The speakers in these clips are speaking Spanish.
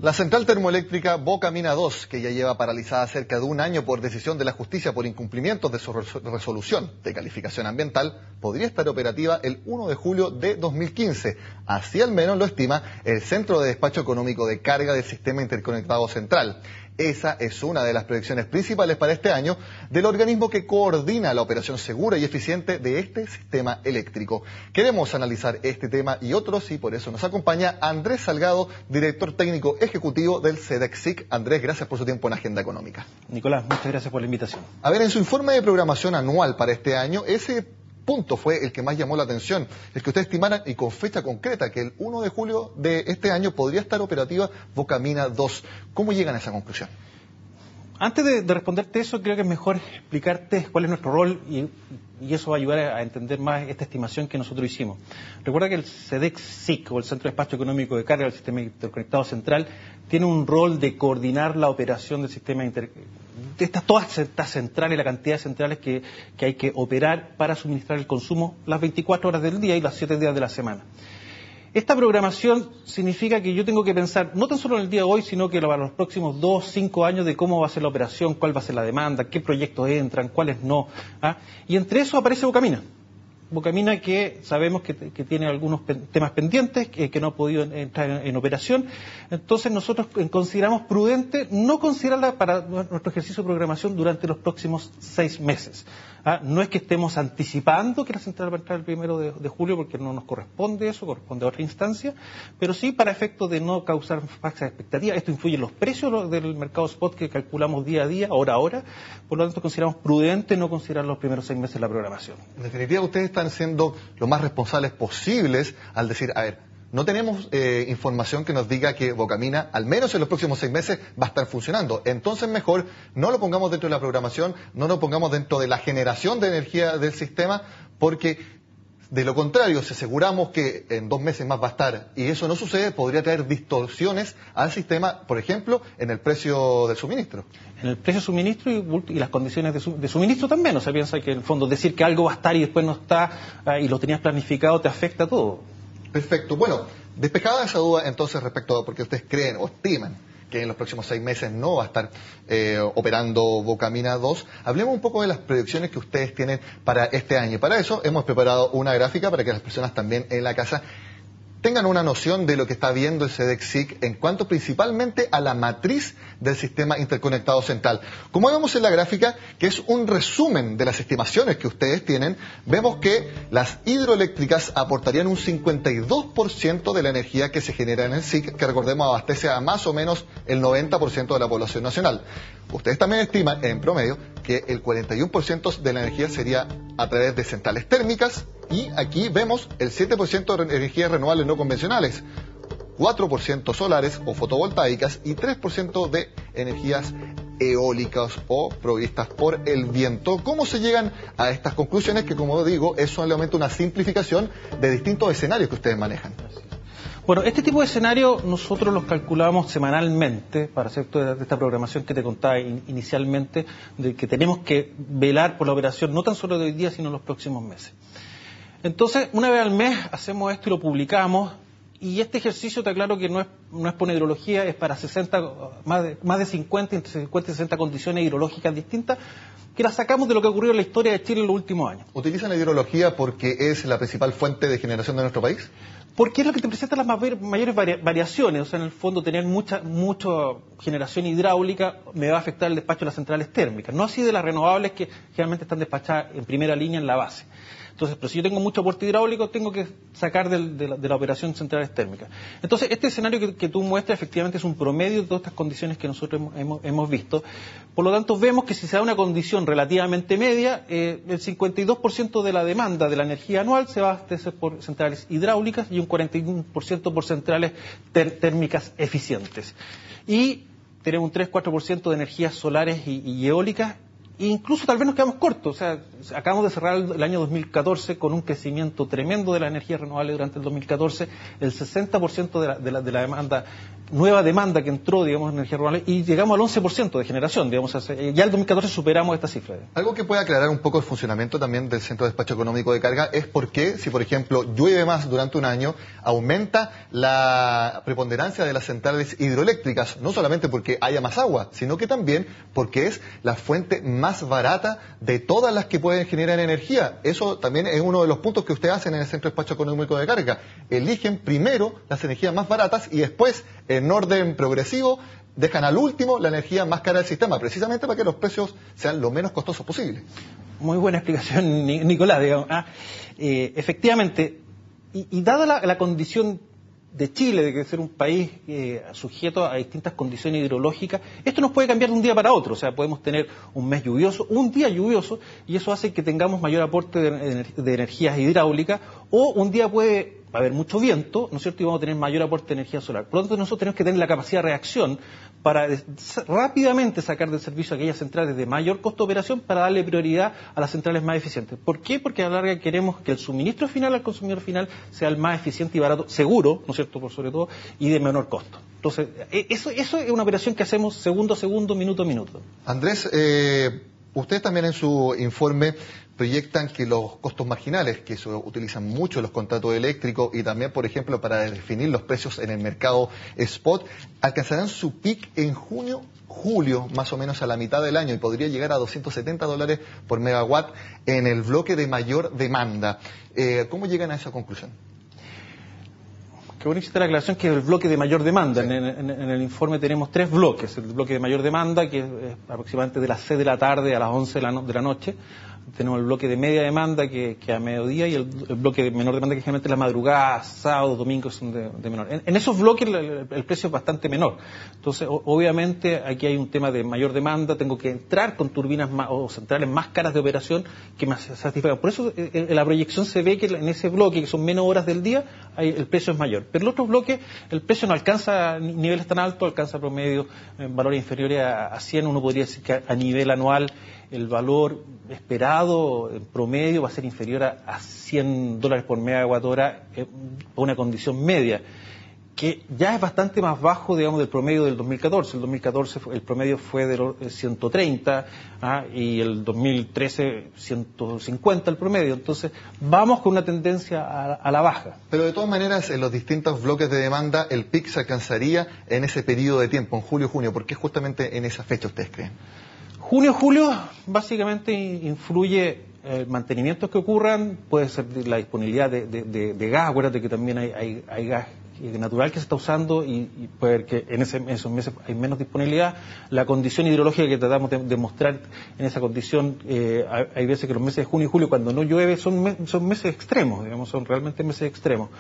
La central termoeléctrica Bocamina 2, que ya lleva paralizada cerca de un año por decisión de la justicia por incumplimientos de su resolución de calificación ambiental, podría estar operativa el 1 de julio de 2015. Así al menos lo estima el Centro de Despacho Económico de Carga del Sistema Interconectado Central. Esa es una de las proyecciones principales para este año del organismo que coordina la operación segura y eficiente de este sistema eléctrico. Queremos analizar este tema y otros y por eso nos acompaña Andrés Salgado, director técnico ejecutivo del SEDEC-SIC. Andrés, gracias por su tiempo en Agenda Económica. Nicolás, muchas gracias por la invitación. A ver, en su informe de programación anual para este año, ese punto fue el que más llamó la atención, el que ustedes estimaran y con fecha concreta que el 1 de julio de este año podría estar operativa Bocamina 2. ¿Cómo llegan a esa conclusión? Antes de responderte eso, creo que es mejor explicarte cuál es nuestro rol y eso va a ayudar a entender más esta estimación que nosotros hicimos. Recuerda que el SEDEC-SIC, o el Centro de Despacho Económico de Carga del Sistema Interconectado Central, tiene un rol de coordinar la operación del sistema todas estas centrales, la cantidad de centrales que hay que operar para suministrar el consumo las 24 horas del día y los 7 días de la semana. Esta programación significa que yo tengo que pensar no tan solo en el día de hoy, sino que para los próximos 2, 5 años de cómo va a ser la operación, cuál va a ser la demanda, qué proyectos entran, cuáles no. Y entre eso aparece Bocamina. Bocamina que sabemos que tiene algunos temas pendientes, que no ha podido entrar en operación. Entonces nosotros consideramos prudente no considerarla para nuestro ejercicio de programación durante los próximos 6 meses. No es que estemos anticipando que la central va a entrar el 1 de julio porque no nos corresponde eso, corresponde a otra instancia, pero sí para efectos de no causar falsas expectativas. Esto influye en los precios del mercado spot que calculamos día a día, hora a hora, por lo tanto consideramos prudente no considerar los primeros 6 meses de la programación. En definitiva, ustedes están siendo lo más responsables posibles al decir, a ver, no tenemos información que nos diga que Bocamina, al menos en los próximos 6 meses, va a estar funcionando. Entonces mejor no lo pongamos dentro de la programación, no lo pongamos dentro de la generación de energía del sistema, porque de lo contrario, si aseguramos que en 2 meses más va a estar y eso no sucede, podría traer distorsiones al sistema, por ejemplo, en el precio del suministro. En el precio de suministro y las condiciones de suministro también. O sea, piensa que en el fondo decir que algo va a estar y después no está y lo tenías planificado te afecta a todo. Perfecto. Bueno, despejada esa duda entonces respecto a porque ustedes creen o estiman que en los próximos 6 meses no va a estar operando Bocamina 2, hablemos un poco de las proyecciones que ustedes tienen para este año. Y para eso hemos preparado una gráfica para que las personas también en la casa tengan una noción de lo que está viendo el SEDEC-SIC en cuanto principalmente a la matriz del sistema interconectado central. Como vemos en la gráfica, que es un resumen de las estimaciones que ustedes tienen, vemos que las hidroeléctricas aportarían un 52% de la energía que se genera en el SIC, que recordemos abastece a más o menos el 90% de la población nacional. Ustedes también estiman, en promedio, que el 41% de la energía sería a través de centrales térmicas y aquí vemos el 7% de energías renovables no convencionales, 4% solares o fotovoltaicas y 3% de energías eólicas o provistas por el viento. ¿Cómo se llegan a estas conclusiones? Que como digo, es solamente una simplificación de distintos escenarios que ustedes manejan. Bueno, este tipo de escenarios nosotros los calculamos semanalmente para hacer toda esta programación que te contaba inicialmente, de que tenemos que velar por la operación no tan solo de hoy día, sino en los próximos meses. Entonces, una vez al mes hacemos esto y lo publicamos, y este ejercicio te aclaro que no es por hidrología, es para 60, más de 50, entre 50 y 60 condiciones hidrológicas distintas, que las sacamos de lo que ocurrió en la historia de Chile en los últimos años. ¿Utilizan la hidrología porque es la principal fuente de generación de nuestro país? Porque es lo que te presenta las mayores variaciones. O sea, en el fondo, tener mucha generación hidráulica me va a afectar el despacho de las centrales térmicas. No así de las renovables que generalmente están despachadas en primera línea en la base. Entonces, pero si yo tengo mucho aporte hidráulico, tengo que sacar de la operación centrales térmicas. Entonces, este escenario que tú muestras efectivamente es un promedio de todas estas condiciones que nosotros hemos visto. Por lo tanto, vemos que si se da una condición relativamente media, el 52% de la demanda de la energía anual se va a abastecer por centrales hidráulicas y un 41% por centrales térmicas eficientes. Y tenemos un 3-4% de energías solares y eólicas incluso tal vez nos quedamos cortos. O sea, acabamos de cerrar el año 2014 con un crecimiento tremendo de la energía renovable durante el 2014, el 60% de la demanda, nueva demanda que entró, digamos, en energía renovable, y llegamos al 11% de generación, digamos. Ya el 2014 superamos esta cifra. Algo que puede aclarar un poco el funcionamiento también del Centro de Despacho Económico de Carga es por qué, si por ejemplo llueve más durante un año, aumenta la preponderancia de las centrales hidroeléctricas, no solamente porque haya más agua, sino que también porque es la fuente más barata de todas las que pueden generar energía. Eso también es uno de los puntos que ustedes hacen en el Centro de Despacho Económico de Carga. Eligen primero las energías más baratas y después, en orden progresivo, dejan al último la energía más cara del sistema, precisamente para que los precios sean lo menos costosos posible. Muy buena explicación, Nicolás, digamos. Efectivamente, y dada la condición de Chile, de que ser un país sujeto a distintas condiciones hidrológicas, esto nos puede cambiar de un día para otro. O sea, podemos tener un mes lluvioso, un día lluvioso, y eso hace que tengamos mayor aporte de energías hidráulicas, o un día puede haber mucho viento, ¿no es cierto?, y vamos a tener mayor aporte de energía solar. Por lo tanto, nosotros tenemos que tener la capacidad de reacción para rápidamente sacar del servicio aquellas centrales de mayor costo de operación para darle prioridad a las centrales más eficientes. ¿Por qué? Porque a la larga queremos que el suministro final al consumidor final sea el más eficiente y barato, seguro, ¿no es cierto?, por sobre todo, y de menor costo. Entonces, eso es una operación que hacemos segundo a segundo, minuto a minuto. Andrés, ustedes también en su informe proyectan que los costos marginales, que se utilizan mucho en los contratos eléctricos y también, por ejemplo, para definir los precios en el mercado spot, alcanzarán su peak en junio, julio, más o menos a la mitad del año, y podría llegar a $270 por megawatt en el bloque de mayor demanda. ¿Cómo llegan a esa conclusión? Qué bueno hiciste la aclaración que es el bloque de mayor demanda. Sí. En el informe tenemos 3 bloques. El bloque de mayor demanda, que es aproximadamente de las 6 de la tarde a las 11 de la noche. Tenemos el bloque de media demanda, que a mediodía, y el bloque de menor demanda, que generalmente las madrugadas, sábados, domingos son de menor. En esos bloques el precio es bastante menor. Entonces, obviamente, aquí hay un tema de mayor demanda. Tengo que entrar con turbinas o centrales más caras de operación que me satisfagan. Por eso, en la proyección se ve que en ese bloque, que son menos horas del día, el precio es mayor. Pero en el otro bloque, el precio no alcanza niveles tan altos, alcanza promedio valores inferiores a 100. Uno podría decir que a nivel anual el valor esperado en promedio va a ser inferior a $100 por megawatt hora por una condición media, que ya es bastante más bajo, digamos, del promedio del 2014. El 2014 el promedio fue de 130 y el 2013 150 el promedio. Entonces vamos con una tendencia a la baja. Pero de todas maneras, en los distintos bloques de demanda, el pic se alcanzaría en ese periodo de tiempo, en julio-junio. ¿Por qué justamente en esa fecha ustedes creen? Junio-julio básicamente influye el mantenimientos que ocurran, puede ser la disponibilidad de gas. Acuérdate que también hay gas natural que se está usando y puede ser que en esos meses hay menos disponibilidad. La condición hidrológica que tratamos de mostrar en esa condición, hay veces que los meses de junio y julio, cuando no llueve, son meses extremos, digamos, son realmente meses extremos.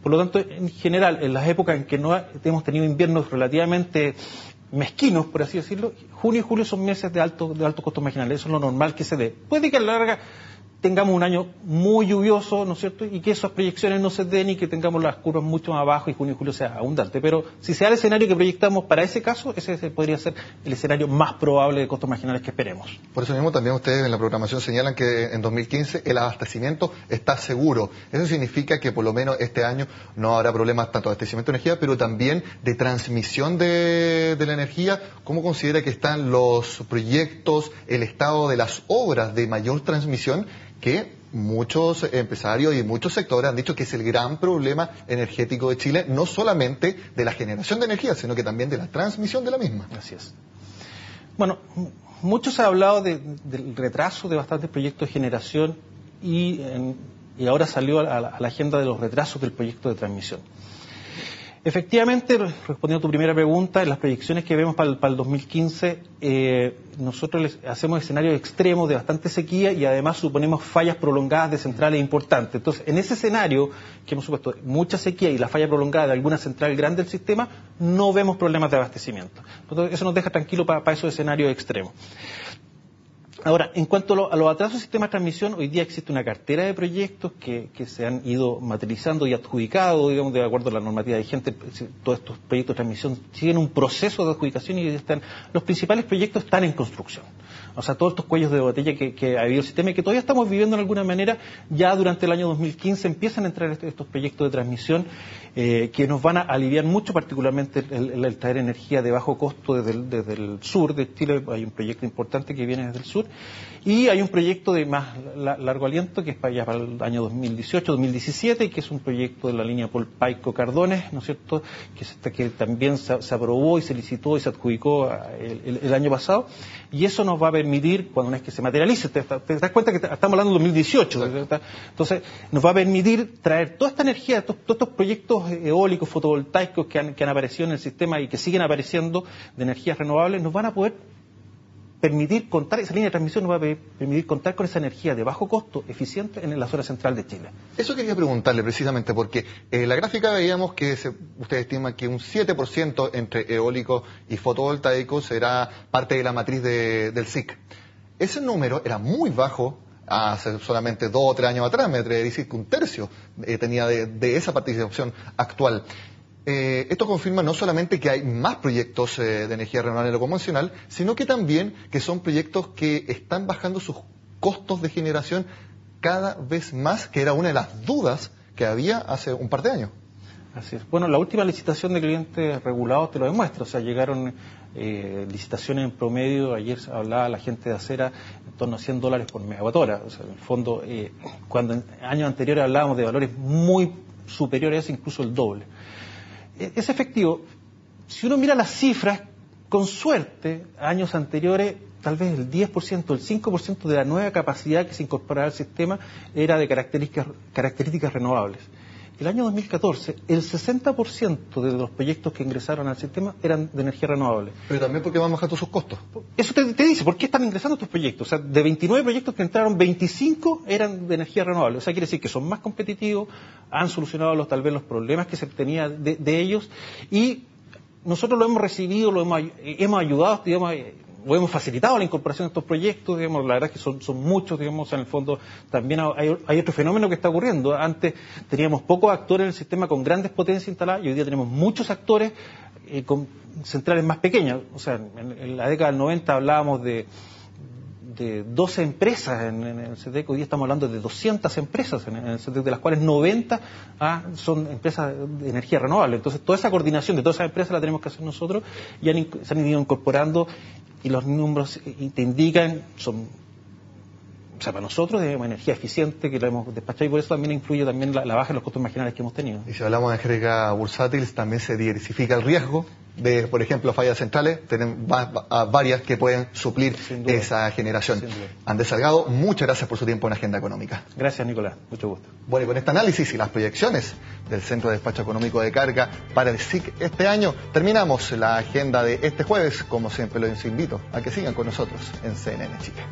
Por lo tanto, en general, en las épocas en que no hemos tenido inviernos relativamente mezquinos, por así decirlo, junio y julio son meses de alto costo marginal. Eso es lo normal que se dé. Puede que a la larga tengamos un año muy lluvioso, ¿no es cierto?, y que esas proyecciones no se den y que tengamos las curvas mucho más abajo y junio y julio sea abundante. Pero si se da el escenario que proyectamos para ese caso, ese podría ser el escenario más probable de costos marginales que esperemos. Por eso mismo también ustedes en la programación señalan que en 2015 el abastecimiento está seguro. Eso significa que por lo menos este año no habrá problemas tanto de abastecimiento de energía, pero también de transmisión de la energía. ¿Cómo considera que están los proyectos, el estado de las obras de mayor transmisión, que muchos empresarios y muchos sectores han dicho que es el gran problema energético de Chile, no solamente de la generación de energía, sino que también de la transmisión de la misma? Así es. Bueno, mucho se ha hablado del retraso de bastantes proyectos de generación y ahora salió a la agenda de los retrasos del proyecto de transmisión. Efectivamente, respondiendo a tu primera pregunta, en las proyecciones que vemos para el 2015, nosotros hacemos escenarios extremos de bastante sequía y además suponemos fallas prolongadas de centrales importantes. Entonces, en ese escenario, que hemos supuesto mucha sequía y la falla prolongada de alguna central grande del sistema, no vemos problemas de abastecimiento. Entonces, eso nos deja tranquilo para esos escenarios extremos. Ahora, en cuanto a los atrasos del sistema de transmisión, hoy día existe una cartera de proyectos que se han ido materializando y adjudicado, digamos, de acuerdo a la normativa vigente. Todos estos proyectos de transmisión siguen un proceso de adjudicación y los principales proyectos están en construcción. O sea, todos estos cuellos de botella que ha habido el sistema y que todavía estamos viviendo de alguna manera. Ya durante el año 2015 empiezan a entrar estos proyectos de transmisión que nos van a aliviar mucho, particularmente el traer energía de bajo costo desde el sur de Chile. Hay un proyecto importante que viene desde el sur y hay un proyecto de más largo aliento que es para el año 2018-2017, que es un proyecto de la línea Polpaico-Cardones, ¿no es cierto?, que también se aprobó y se licitó y se adjudicó el año pasado, y eso nos va a permitir, cuando una vez que se materialice, te das cuenta que estamos hablando de 2018, entonces nos va a permitir traer toda esta energía, todos estos proyectos eólicos, fotovoltaicos que han aparecido en el sistema y que siguen apareciendo de energías renovables, nos van a poder permitir contar, esa línea de transmisión nos va a permitir contar con esa energía de bajo costo, eficiente en la zona central de Chile. Eso quería preguntarle precisamente porque en la gráfica veíamos que usted estima que un 7% entre eólico y fotovoltaico será parte de la matriz del SIC. Ese número era muy bajo hace solamente 2 o 3 años atrás, me atrevería a decir que un tercio tenía de esa participación actual. Esto confirma no solamente que hay más proyectos de energía renovable en lo convencional, sino que también que son proyectos que están bajando sus costos de generación cada vez más, que era una de las dudas que había hace un par de años. Así es. Bueno, la última licitación de clientes regulados te lo demuestra. O sea, llegaron licitaciones en promedio, ayer hablaba la gente de Acera, en torno a $100 por megawatt hora. O sea, en el fondo, cuando en años anteriores hablábamos de valores muy superiores a eso, incluso el doble. Es efectivo. Si uno mira las cifras, con suerte, años anteriores, tal vez el 10%, el 5% de la nueva capacidad que se incorporaba al sistema era de características renovables. El año 2014, el 60% de los proyectos que ingresaron al sistema eran de energía renovable. Pero también porque van bajando sus costos. Eso te dice, ¿por qué están ingresando estos proyectos? O sea, de 29 proyectos que entraron, 25 eran de energía renovable. O sea, quiere decir que son más competitivos, han solucionado tal vez los problemas que se tenía de ellos, y nosotros lo hemos recibido, hemos ayudado, digamos, o hemos facilitado la incorporación de estos proyectos, digamos, la verdad es que son muchos, digamos, en el fondo también hay otro fenómeno que está ocurriendo. Antes teníamos pocos actores en el sistema con grandes potencias instaladas y hoy día tenemos muchos actores con centrales más pequeñas. O sea, en la década del 90 hablábamos de 12 empresas en el CEDEC, hoy día estamos hablando de 200 empresas en el CEDEC, de las cuales 90 son empresas de energía renovable. Entonces, toda esa coordinación de todas esas empresas la tenemos que hacer nosotros y se han ido incorporando, y los números te indican, o sea, para nosotros es una energía eficiente que la hemos despachado, y por eso también influye también la baja en los costos marginales que hemos tenido. Y si hablamos de jerga bursátil, también se diversifica el riesgo de, por ejemplo, fallas centrales. Tenemos varias que pueden suplir esa generación. Andrés Salgado, muchas gracias por su tiempo en Agenda Económica. Gracias, Nicolás. Mucho gusto. Bueno, y con este análisis y las proyecciones del Centro de Despacho Económico de Carga para el SIC este año, terminamos la agenda de este jueves. Como siempre, los invito a que sigan con nosotros en CNN Chile.